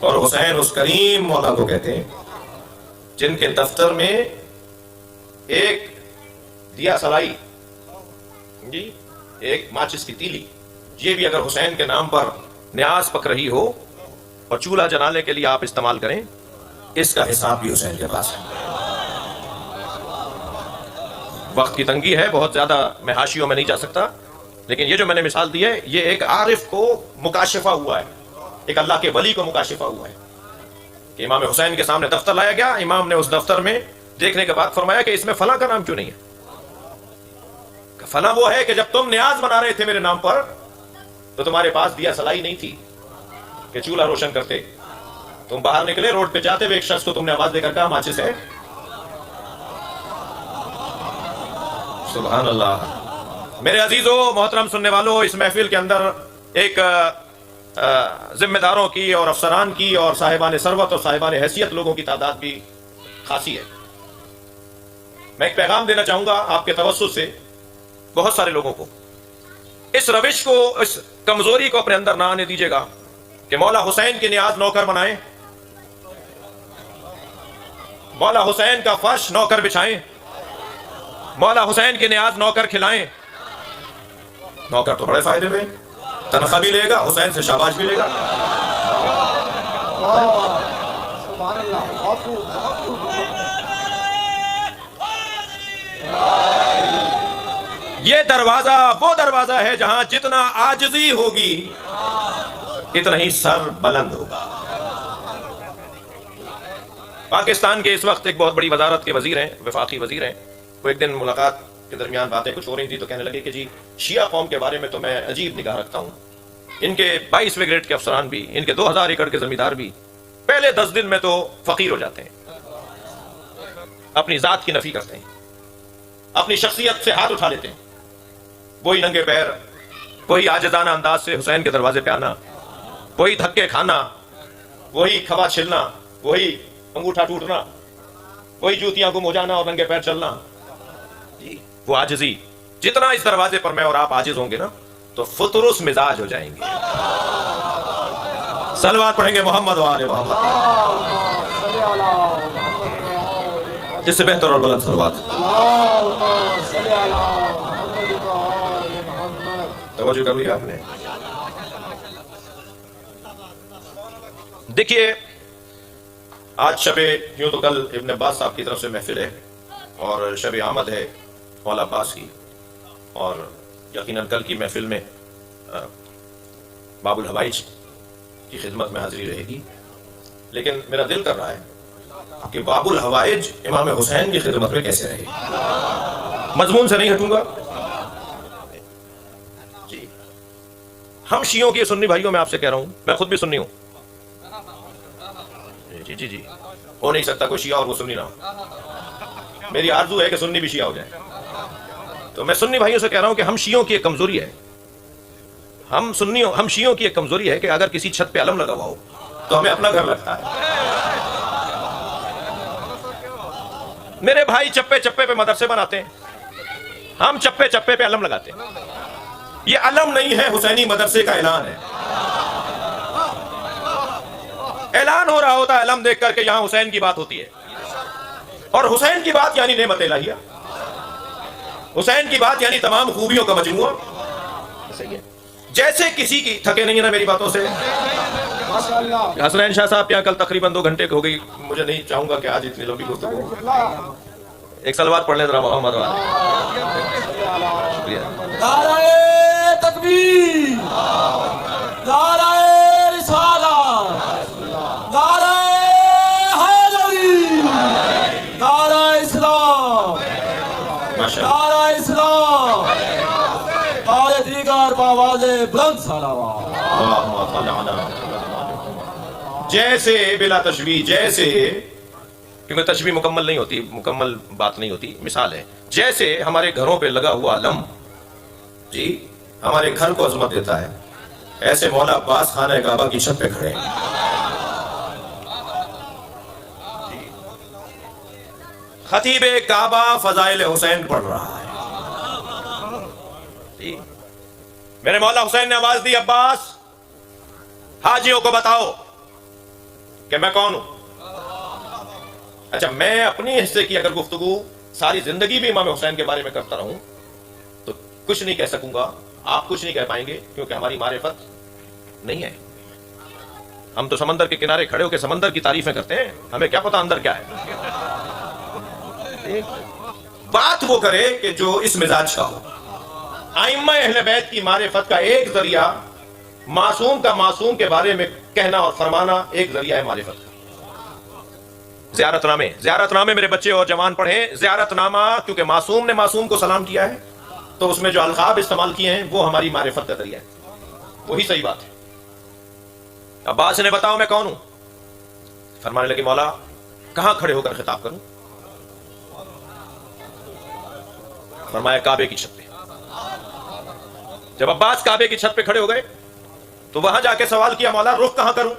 اور حسین اس کریم مولا کو کہتے ہیں جن کے دفتر میں ایک دیا سلائی جی ایک ماچس کی تیلی یہ بھی اگر حسین کے نام پر نیاز پک رہی ہو اور چولہا جلانے کے لیے آپ استعمال کریں اس کا حساب بھی حسین کے پاس ہے. وقت کی تنگی ہے بہت زیادہ میں حاشیوں میں نہیں جا سکتا لیکن یہ جو میں نے مثال دی ہے یہ ایک عارف کو مکاشفہ ہوا ہے ایک اللہ کے ولی کو مکاشفہ ہوا ہے کہ امام حسین کے سامنے دفتر لایا گیا امام نے اس دفتر میں دیکھنے کے بعد فرمایا کہ اس میں فلاں کا نام کیوں نہیں ہے فلاں وہ ہے کہ جب تم نیاز بنا رہے تھے میرے نام پر تو تمہارے پاس دیا سلائی نہیں تھی کہ چولہا روشن کرتے تم باہر نکلے روڈ پہ جاتے ہوئے ایک شخص کو تم نے آواز دے کر کہا ماچس ہے سبحان اللہ. میرے عزیزو محترم سننے والوں اس محفل کے اندر ایک ذمہ داروں کی اور افسران کی اور صاحبان ثروت اور صاحبان حیثیت لوگوں کی تعداد بھی خاصی ہے. میں ایک پیغام دینا چاہوں گا آپ کے توسط سے بہت سارے لوگوں کو اس روش کو اس کمزوری کو اپنے اندر نہ آنے دیجیے گا کہ مولا حسین کی نیاز نوکر بنائیں مولا حسین کا فرش نوکر بچھائیں مولا حسین کی نیاز نوکر کھلائیں. نوکر تو بڑے فائدے میں تنخواہ بھی لے گا حسین سے شاباش بھی لے گا. سبحان اللہ بہت خوب بہت خوب. یہ دروازہ وہ دروازہ ہے جہاں جتنا عاجزی ہوگی اتنا ہی سر بلند ہوگا. پاکستان کے اس وقت ایک بہت بڑی وزارت کے وزیر ہیں وفاقی وزیر ہیں وہ ایک دن ملاقات کے درمیان باتیں کچھ ہو رہی تھی تو کہنے لگے کہ جی شیعہ قوم کے بارے میں تو میں عجیب نگاہ رکھتا ہوں ان کے 22ویں گریڈ کے افسران بھی ان کے 2000 ایکڑ کے زمیندار بھی پہلے 10 دن میں تو فقیر ہو جاتے ہیں اپنی ذات کی نفی کرتے ہیں اپنی شخصیت سے ہاتھ اٹھا لیتے ہیں وہی ننگے پیر وہی عاجزانہ انداز سے حسین کے دروازے پہ آنا وہی دھکے کھانا وہی کھوا چھلنا وہی انگوٹھا ٹوٹنا وہی جوتیاں گم ہو جانا اور ننگے پیر چلنا جی وہ عاجزی جتنا اس دروازے پر میں اور آپ عاجز ہوں گے نا تو فطرس مزاج ہو جائیں گے. صلوات پڑھیں گے محمد و آل محمد اس سے بہتر اور بلند صلوات. توجہ کر لیا آپ نے. دیکھیے آج شب یوں تو کل ابن عباس صاحب کی طرف سے محفل ہے اور شب آمد ہے مولا عباس کی اور یقیناً کل کی محفل میں باب الحوائج کی خدمت میں حاضری رہے گی لیکن میرا دل کر رہا ہے کہ باب الحوائج امام حسین کی خدمت میں کیسے رہے گی. مضمون سے نہیں ہٹوں گا جی. ہم شیعوں کی سنی بھائیوں میں آپ سے کہہ رہا ہوں میں خود بھی سنی ہوں جی جی جی ہو نہیں سکتا کوئی شیعہ اور وہ سنی نہ ہو. میری آرزو ہے کہ سنی بھی شیعہ ہو جائے تو میں سنی بھائیوں سے کہہ رہا ہوں کہ ہم شیعوں کی ایک کمزوری ہے ہم شیعوں کی ایک کمزوری ہے کہ اگر کسی چھت پہ علم لگا ہوا ہو تو ہمیں اپنا گھر لگتا ہے. میرے بھائی چپے چپے پہ مدرسے بناتے ہیں ہم چپے چپے پہ علم لگاتے ہیں. یہ علم نہیں ہے حسینی مدرسے کا اعلان ہے. اعلان ہو رہا ہوتا ہے علم دیکھ کر کے یہاں حسین کی بات ہوتی ہے اور حسین کی بات یعنی نعمت الہیہ حسین کی بات یعنی تمام خوبیوں کا مجموعہ. جیسے کسی کی تھکے نہیں ہے نا میری باتوں سے. حسنین شاہ صاحب یہاں کل تقریباً 2 گھنٹے ہو گئی مجھے نہیں چاہوں گا کہ آج اتنی لمبی گفتگو. ایک صلوات پڑھ لیں ذرا محمد والے. شکریہ. نعرہ تکبیر نعرہ رسالت نعرہ حیدری نعرہ اسلام نعرہ اسلام اور دیگر بآواز بلند صلوات. جیسے بلا تشبیہ جیسے کیونکہ تشبیہ مکمل نہیں ہوتی مکمل بات نہیں ہوتی. مثال ہے جیسے ہمارے گھروں پہ لگا ہوا علم جی ہمارے گھر کو عظمت دیتا ہے ایسے مولا عباس خانہ کعبہ کی چھت پہ کھڑے ہیں. خطیب کعبہ فضائل حسین پڑھ رہا ہے جی. میرے مولا حسین نے آواز دی عباس حاجیوں کو بتاؤ کہ میں کون ہوں؟ اچھا میں اپنی حصے کی اگر گفتگو ساری زندگی بھی امام حسین کے بارے میں کرتا رہوں تو کچھ نہیں کہہ سکوں گا، آپ کچھ نہیں کہہ پائیں گے، کیونکہ ہماری معرفت نہیں ہے۔ ہم تو سمندر کے کنارے کھڑے ہو کے سمندر کی تعریفیں کرتے ہیں، ہمیں کیا پتا اندر کیا ہے۔ بات وہ کرے کہ جو اس مزاج کا ہو۔ ائمہ اہل بیت کی معرفت کا ایک ذریعہ معصوم کا معصوم کے بارے میں کہنا اور فرمانا ایک ذریعہ ہے معرفت کا۔ زیارت نامے میرے بچے اور جوان پڑھیں، زیارت نامہ، کیونکہ معصوم نے معصوم کو سلام کیا ہے تو اس میں جو القاب استعمال کیے ہیں وہ ہماری معرفت کا ذریعہ ہے، وہی صحیح بات ہے۔ عباس نے بتاؤ میں کون ہوں؟ فرمانے لگے مولا کہاں کھڑے ہو کر خطاب کروں؟ فرمایا کعبے کی چھت پہ۔ جب عباس کعبے کی چھت پہ کھڑے ہو گئے تو وہاں جا کے سوال کیا مولا رخ کہاں کروں؟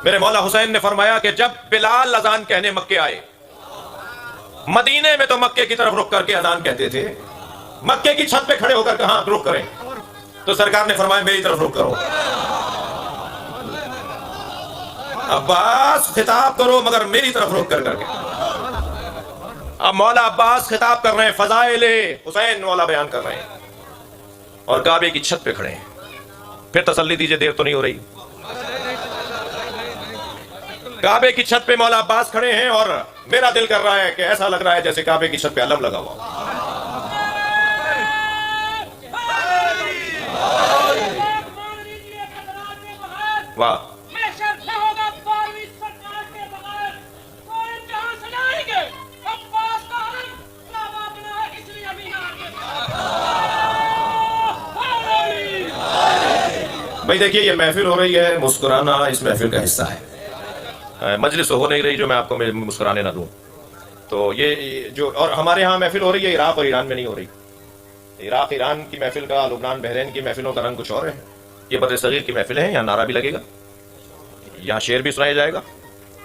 میرے مولا حسین نے فرمایا کہ جب بلال اذان کہنے مکے آئے، مدینے میں تو مکے کی طرف رخ کر کے اذان کہتے تھے، مکے کی چھت پہ کھڑے ہو کر کہاں رخ کریں؟ تو سرکار نے فرمایا میری طرف رخ کرو۔ عباس خطاب کرو مگر میری طرف رخ کر کے۔ اب مولا عباس خطاب کر رہے ہیں، فضائل حسین مولا بیان کر رہے ہیں اور کعبے کی چھت پہ کھڑے ہیں۔ پھر تسلی دیجئے، دیر تو نہیں ہو رہی۔ کعبے کی چھت پہ مولا عباس کھڑے ہیں اور میرا دل کر رہا ہے کہ ایسا لگ رہا ہے جیسے کعبے کی چھت پہ علم لگا ہوا۔ واہ، بھائی دیکھیے یہ محفل ہو رہی ہے، مسکرانا اس محفل کا حصہ ہے، مجلس ہو نہیں رہی جو میں آپ کو مسکرانے نہ دوں۔ تو یہ جو اور ہمارے ہاں محفل ہو رہی ہے عراق اور ایران میں نہیں ہو رہی۔ عراق ایران کی محفل کا، لبنان بحرین کی محفلوں کا رنگ کچھ اور ہے۔ یہ بر صغیر کی محفل ہے، یہاں نعرہ بھی لگے گا، یہاں شعر بھی سنایا جائے گا،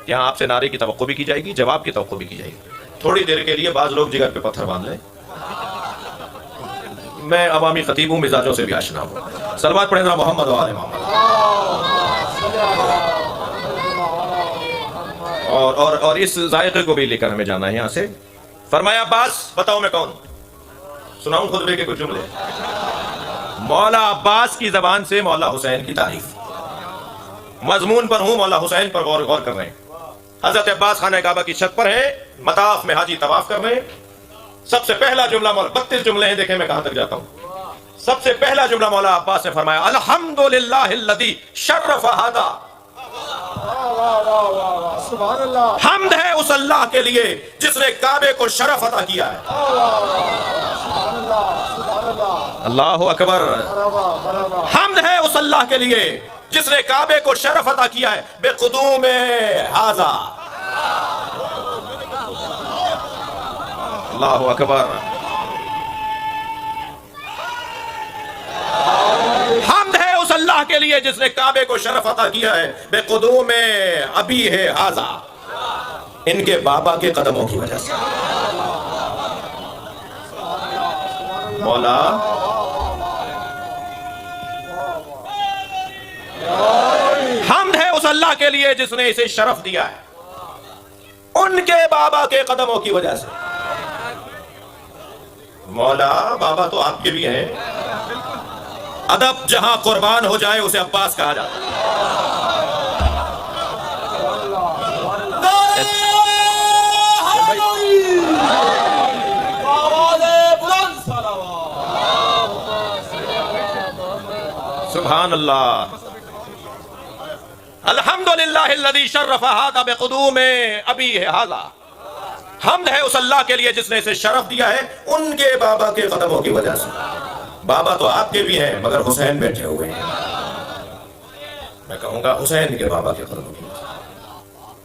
یہاں آپ سے نعرے کی توقع بھی کی جائے گی، جواب کی توقع بھی کی جائے گی۔ تھوڑی دیر کے لیے بعض لوگ جگر پہ پتھر باندھ لیں، میں عوامی خطیب ہوں، مزاجوں سے بھی آشنا ہوں۔ صلوات پڑھیں ذرا محمد و آل محمد۔ اور اس ذائقے کو بھی لے کر ہمیں جانا ہے یہاں سے۔ فرمایا عباس بتاؤ میں کون ہوں؟ سناؤں خطبے کے کچھ جملے۔ مولا عباس کی زبان سے مولا حسین کی تعریف، مضمون پر ہوں، مولا حسین پر غور کر رہے ہیں۔ حضرت عباس خانہ کعبہ کی چھت پر ہیں، مطاف میں حاجی طواف کر رہے ہیں۔ سب سے پہلا جملہ مولا 32 جملے ہیں، دیکھیں میں کہاں تک جاتا ہوں۔ سب سے پہلا جملہ مولا عباس نے فرمایا الحمدللہ الذی شرف ھذا، سبحان اللہ، حمد ہے اس اللہ کے لیے جس نے کعبے کو شرف عطا کیا ہے۔ اللہ اکبر، حمد ہے اس اللہ کے لیے جس نے کعبے کو شرف عطا کیا ہے بقدوم ھذا۔ اللہ اکبر، حمد ہے اس اللہ کے لیے جس نے کعبے کو شرف عطا کیا ہے بقدوم ابی ہے ھذا، ان کے بابا کے قدموں کی وجہ سے۔ مولا حمد ہے اس اللہ کے لیے جس نے اسے شرف دیا ہے ان کے بابا کے قدموں کی وجہ سے۔ مولا بابا تو آپ کے بھی ہیں، ادب جہاں قربان ہو جائے اسے عباس کہا جاتا ہے۔ سبحان اللہ، الحمدللہ الذی شرف ھذا بقدوم ابی ھذا، حمد ہے اس اللہ کے لیے جس نے اسے شرف دیا ہے ان کے بابا کے قدموں کی وجہ سے۔ بابا تو آپ کے بھی ہیں مگر حسین بیٹھے ہوئے ہیں، میں کہوں گا حسین کے بابا کے قدموں کی وجہ سے۔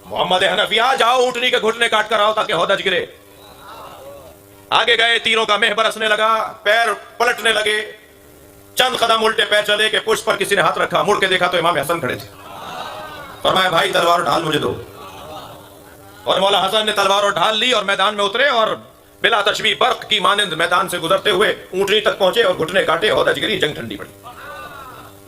محمد حنفیہ جاؤ اونٹنی کے گھٹنے کاٹ کر آؤ تاکہ ہودج گرے۔ آگے گئے، تیروں کا مہ برسنے لگا، پیر پلٹنے لگے، چند قدم الٹے پیر چلے کہ پشت پر کسی نے ہاتھ رکھا، مڑ کے دیکھا تو امام حسن کھڑے تھے۔ فرمایا بھائی تلوار ڈھال مجھے دو، اور مولا حسن نے تلوار اور ڈھال لی اور میدان میں اترے اور بلا تشبیہ برق کی مانند میدان سے گزرتے ہوئے اونٹنی تک پہنچے اور گھٹنے کاٹے، ہودج گری، جنگ ٹھنڈی پڑی۔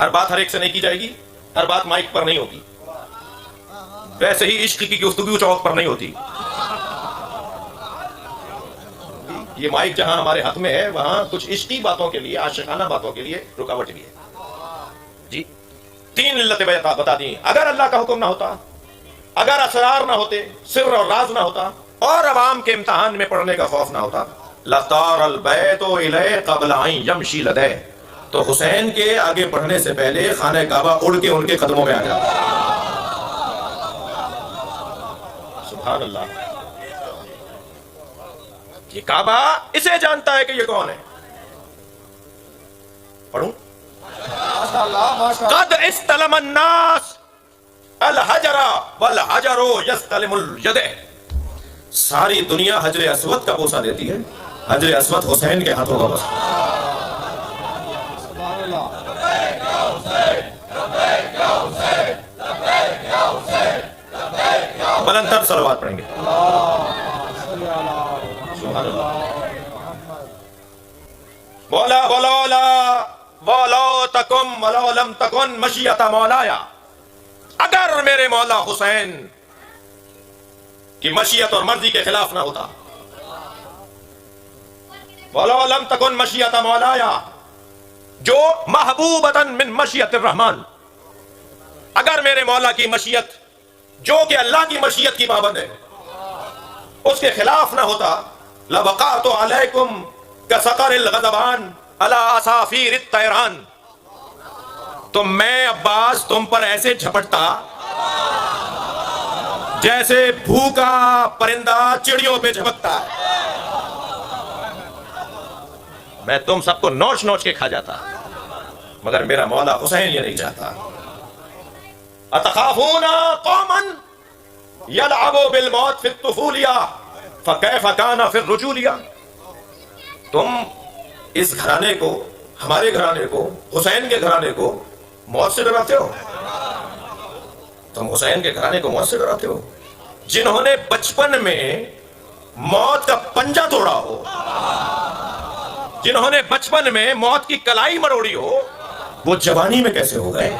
ہر بات ہر ایک سے نہیں کی جائے گی، ہر بات مائک پر نہیں ہوگی، ویسے ہی عشق کی گفتگو چوک پر نہیں ہوتی. یہ مائک جہاں ہمارے ہاتھ میں ہے وہاں کچھ عشقی باتوں کے لیے، عاشقانہ باتوں کے لیے رکاوٹ بھی ہے. جی 3 علتیں بتا دیں. اگر اللہ کا حکم نہ ہوتا، اگر اسرار نہ ہوتے، سر اور راز نہ ہوتا، اور عوام کے امتحان میں پڑھنے کا خوف نہ ہوتا، لطار البیت الیہ قبل ان یمشی لدیہ، تو حسین کے آگے بڑھنے سے پہلے خانہ کعبہ اڑ کے ان کے قدموں میں آ جاتا. سبحان اللہ. یہ کعبہ اسے جانتا ہے کہ یہ کون ہے. پڑھوں؟ ماشاء اللہ ماشاء اللہ. قد استلم الناس الحجر والحجر یستلم الید. ساری دنیا حجر اسود کا بوسہ دیتی ہے، حجر اسود حسین کے ہاتھوں کا بوسہ. سبحان اللہ. بلندر صلوات پڑھیں گے. صلی اللہ سبحان اللہ. مولا ولولا ولو تکم ولو لم تکن مشیت مولایا. اگر میرے مولا حسین کی مشیت اور مرضی کے خلاف نہ ہوتا، ولو لم تکن مشیت مولایا جو محبوبۃ من مشیت الرحمن، اگر میرے مولا کی مشیت جو کہ اللہ کی مشیت کی پابند ہے اس کے خلاف نہ ہوتا، لبقات علیکم کسقر الغضبان علی اصافیر الطیران، تو میں عباس تم پر ایسے جھپٹتا جیسے بھوکا پرندہ چڑیوں پہ جھپکتا ہے. میں تم سب کو نوچ نوچ کے کھا جاتا، مگر میرا مولا حسین یہ نہیں چاہتا. اتخافون قوما یلعبوا بالموت فی الطفولیہ فکیف کان فی الرجولیہ. تم اس گھرانے کو، ہمارے گھرانے کو، حسین کے گھرانے کو موت سے ڈراتے ہو. تم حسین کے گھرانے کو موت سے ڈراتے ہو جنہوں نے بچپن میں موت کا پنجہ توڑا ہو، جنہوں نے بچپن میں موت کی کلائی مروڑی ہو، وہ جوانی میں کیسے ہو گئے؟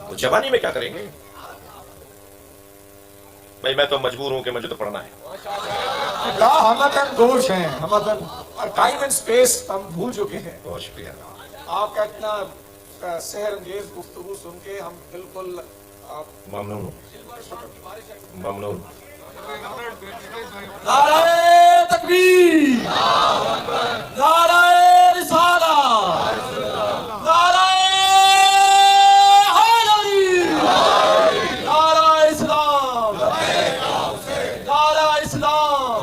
وہ جوانی میں کیا کریں گے؟ بھائی میں تو مجبور ہوں کہ مجھے تو پڑھنا ہے. ہم گوش ہیں، ہم ٹائم اینڈ سپیس ہم بھول چکے ہیں. بہت شکریہ. آپ کا اتنا سحر انگیز گفتگو سن کے ہم بالکل ممنون ممنون. نعرہ تکبیر، نعرہ رسالت، نعرہ حیدری، نعرہ اسلام، نعرہ اسلام،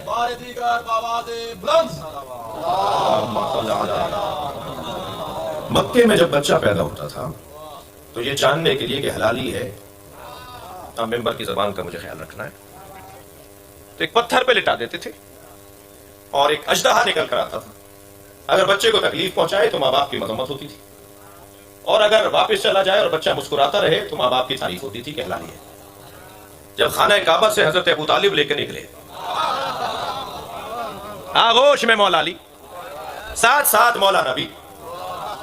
بار دیگر بآواز بلند مکے میں جب بچہ پیدا ہوتا تھا تو یہ جاننے کے لیے کہ حلالی ہے، ممبر کی زبان کا مجھے خیال رکھنا ہے، تو ایک پتھر پہ لٹا دیتے تھے اور ایک اژدہا نکل کر آتا تھا. اگر بچے کو تکلیف پہنچائے تو ماں باپ کی مذمت ہوتی تھی، اور اگر واپس چلا جائے اور بچہ مسکراتا رہے تو ماں باپ کی تعریف ہوتی تھی کہ حلالی ہے. جب خانہ کعبہ سے حضرت ابو طالب لے کے نکلے آغوش میں مولا علی، ساتھ ساتھ مولا نبی،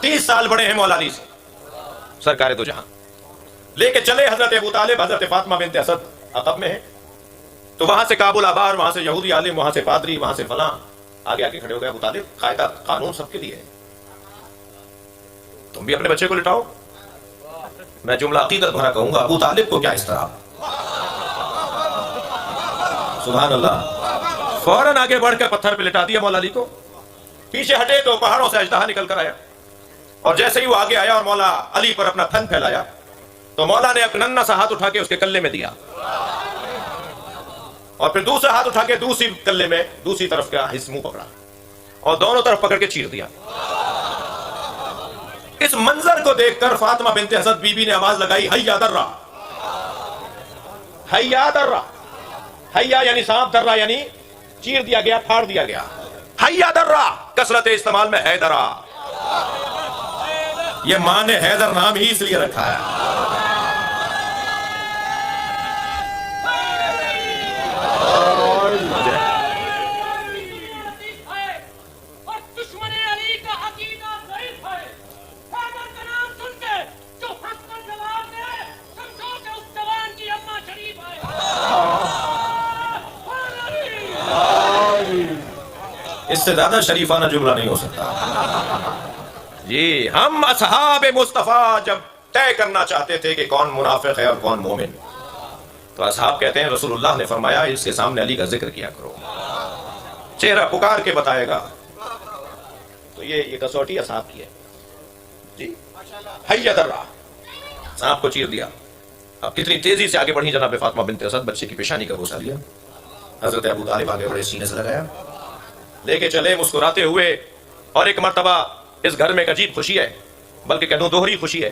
30 سال بڑے ہیں مولا علی سے، سرکار دو جہاں، لے کے چلے حضرت ابو طالب حضرت فاطمہ بنت اسد عقب میں ہے، تو وہاں سے کابل آبار، وہاں سے یہودی عالم، وہاں سے پادری، وہاں سے فلاں، آگے آگے کھڑے ہو گئے. ابو طالب قاعدہ قانون سب کے لیے ہے، تم بھی اپنے بچے کو لٹاؤ. میں جملہ عقیدت بھرا کہوں گا، ابو طالب کو کیا اس طرح، سبحان اللہ. فوراً آگے بڑھ کر پتھر پہ لٹا دیا مولا علی کو. پیچھے ہٹے تو پہاڑوں سے اژدہا نکل کر آیا، اور جیسے ہی وہ آگے آیا اور مولا علی پر اپنا تھن پھیلایا تو مولا نے اپنا ننھا سا ہاتھ اٹھا کے اس کے کلے میں دیا، اور پھر دوسرا ہاتھ اٹھا کے دوسری کلے میں دوسری طرف کا حصہ منہ پکڑا اور دونوں طرف پکڑ کے چیر دیا. اس منظر کو دیکھ کر فاطمہ بنت اسد بی بی نے آواز لگائی، حیا درہ، حیا درہ. حیا یعنی سانپ، درہ یعنی چیر دیا گیا، پھاڑ دیا گیا. حیا درہ کثرت استعمال میں حیدرہ، یہ ماں نے حیدر نام ہی اس لیے رکھا ہے. اور دشمن علی کا عقیدہ ضعیف ہے. سے زیادہ شریفانہ جملہ نہیں ہو سکتا. جی ہم اصحاب مصطفیٰ جب طے کرنا چاہتے تھے کہ کون منافق ہے اور کون مومن، تو اصحاب کہتے ہیں رسول اللہ نے فرمایا اس کے سامنے علی کا ذکر کیا کرو، چہرہ پکار کے بتائے گا. تو یہ کسوٹی اصحاب کی ہے. جی حیت الراہ، سانپ کو چیر دیا. اب کتنی تیزی سے آگے بڑھی جناب فاطمہ بنت اسد، بچے کی پیشانی کا بوسہ لیا. حضرت ابو طالب آگے بڑے، سینے سے لگایا، لے کے چلے مسکراتے ہوئے. اور ایک مرتبہ اس گھر میں ایک عجیب خوشی ہے، بلکہ کہہ دوں دوہری خوشی ہے.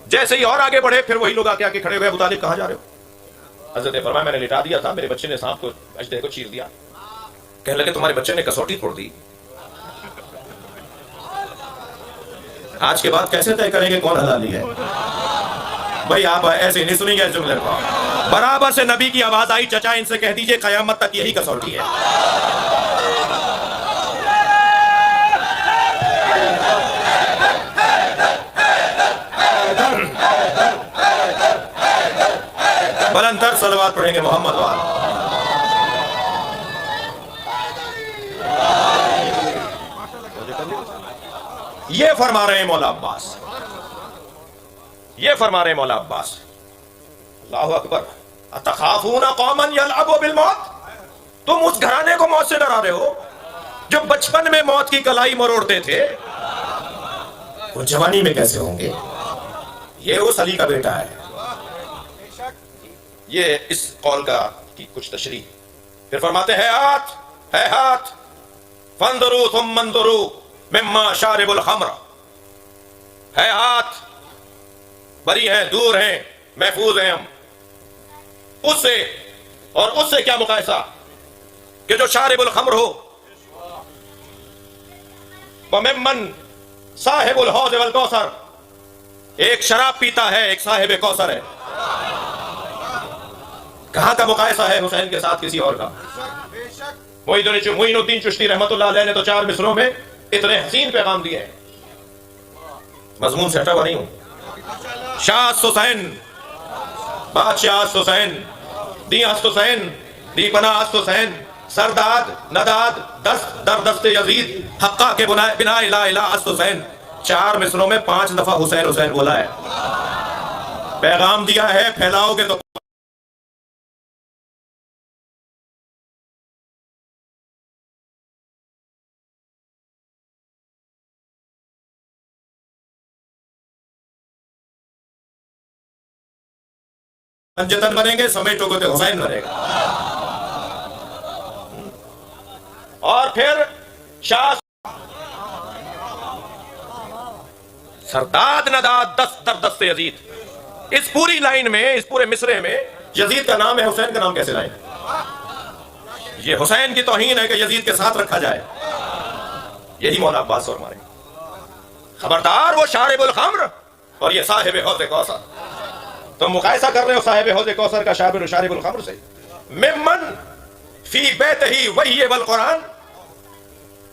جیسے ہی اور آگے بڑھے پھر وہی لوگ آ کے کھڑے ہوئے، ابو طالب کہاں جا رہے ہو؟ حضرت نے فرمایا میں نے لٹا دیا تھا، میرے بچے نے سانپ کو اژدہے کو چیر دیا. کہنے لگے تمہارے بچے نے کسوٹی توڑ دی. آج کے بعد کیسے طے کریں گے کون حلالی ہے؟ بھائی آپ ایسے نہیں سنیں گے اس جملے کو. برابر سے نبی کی آواز آئی، چچا ان سے کہہ دیجئے قیامت تک یہی کسوٹی ہے. بلندر صلوات پڑھیں گے محمد وال. یہ فرما رہے ہیں مولا عباس، یہ فرما رہے ہیں مولا عباس. اللہ اکبر. اتخافون قوما یلعبوا بالموت، تم اس گھرانے کو موت سے ڈرا رہے ہو جو بچپن میں موت کی کلائی مروڑتے تھے، وہ جوانی میں کیسے ہوں گے؟ یہ اس علی کا بیٹا ہے. یہ اس قول کا کی کچھ تشریح. پھر فرماتے ہیں ہاتھ فانظروا ثم انظروا مما شارب الخمر. ہے ہاتھ بری ہیں، دور ہیں، محفوظ ہیں ہم اس سے. اور اس سے کیا مقایسہ کہ جو شارب الخمر ہو. وممن صاحب الحوض والکوثر، ایک شراب پیتا ہے ایک صاحب کوثر ہے. کہاں کا مقایسہ ہے حسین کے ساتھ کسی اور کا؟ معین الدین چشتی رحمت اللہ علیہ نے تو 4 مصروں میں اتنے حسین پیغام دیے ہیں. مضمون سے ہٹا ہوا نہیں ہوں. شاہ حسین، بادشاہ حسین، دی حسین، دی پناہ حسین، سرداد نداد دست در دست یزید، حقہ کے بنا لا الہ حسین. 4 مصروں میں 5 دفعہ حسین حسین بولا ہے. پیغام دیا ہے، پھیلاؤ گے تو جتن بنیں گے، سمیٹو کو تو حسین بنے گا. اور پھر شاہ سرداد نداد دست در دست یزید. اس پوری لائن میں، اس پورے مصرے میں یزید کا نام ہے، حسین کا نام کیسے لائیں؟ یہ حسین کی توہین ہے کہ یزید کے ساتھ رکھا جائے. یہی مولا عباس فرما رہے ہیں. خبردار وہ شارب الخمر اور یہ صاحب حوض کوثر. تو مقایسہ کر رہے ہو صاحب حوض کوثر کا شارب الخمر سے. ممن فی بیتہ وحی والقرآن،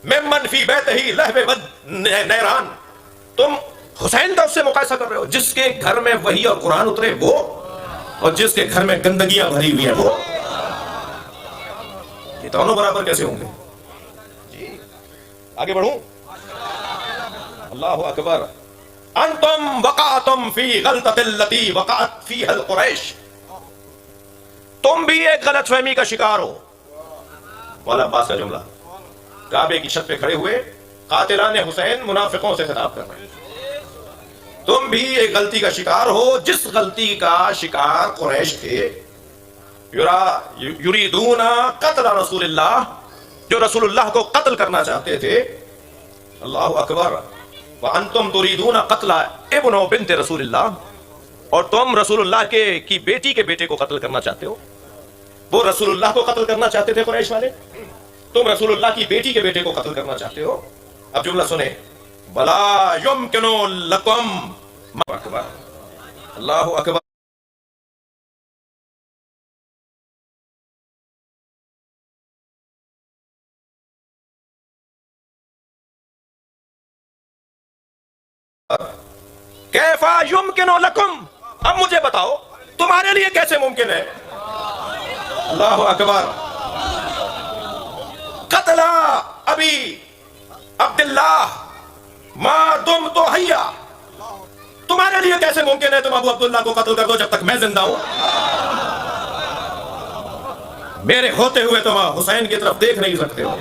ممن فی بیتہ لہو نیران. تم حسین کا اس سے مقایسہ کر رہے ہو جس کے گھر میں وحی اور قرآن اترے وہ، اور جس کے گھر میں گندگیاں بھری ہوئی ہیں وہ. یہ دونوں برابر کیسے ہوں گے؟ جی آگے بڑھوں. اللہ اکبر. انتم وقعتم فی غلطۃ التی وقعت فیہا القریش. تم بھی ایک غلط فہمی کا شکار ہو. مولا عباس کا جملہ. کعبے کی چھت پہ کھڑے ہوئے قاتلان حسین منافقوں سے خطاب کر رہے ہیں. تم بھی ایک غلطی کا شکار ہو جس غلطی کا شکار قریش تھے. یریدون قتل رسول اللہ، جو رسول اللہ کو قتل کرنا چاہتے تھے. اللہ اکبر. وانتم تريدون قتل ابن بنت رسول اللہ، اور تم رسول اللہ کی بیٹی کے بیٹے کو قتل کرنا چاہتے ہو. وہ رسول اللہ کو قتل کرنا چاہتے تھے قریش والے، تم رسول اللہ کی بیٹی کے بیٹے کو قتل کرنا چاہتے ہو. اب جملہ سنیں. بلا یمکن لکم. اللہ اکبر. کیفا یمکن لکم. اب مجھے بتاؤ تمہارے لیے کیسے ممکن ہے. اللہ اکبر. قتل ابی عبداللہ ما دم تو حیا، تمہارے لیے کیسے ممکن ہے تم ابو عبداللہ کو قتل کر دو جب تک میں زندہ ہوں؟ میرے ہوتے ہوئے تم حسین کی طرف دیکھ نہیں سکتے ہو۔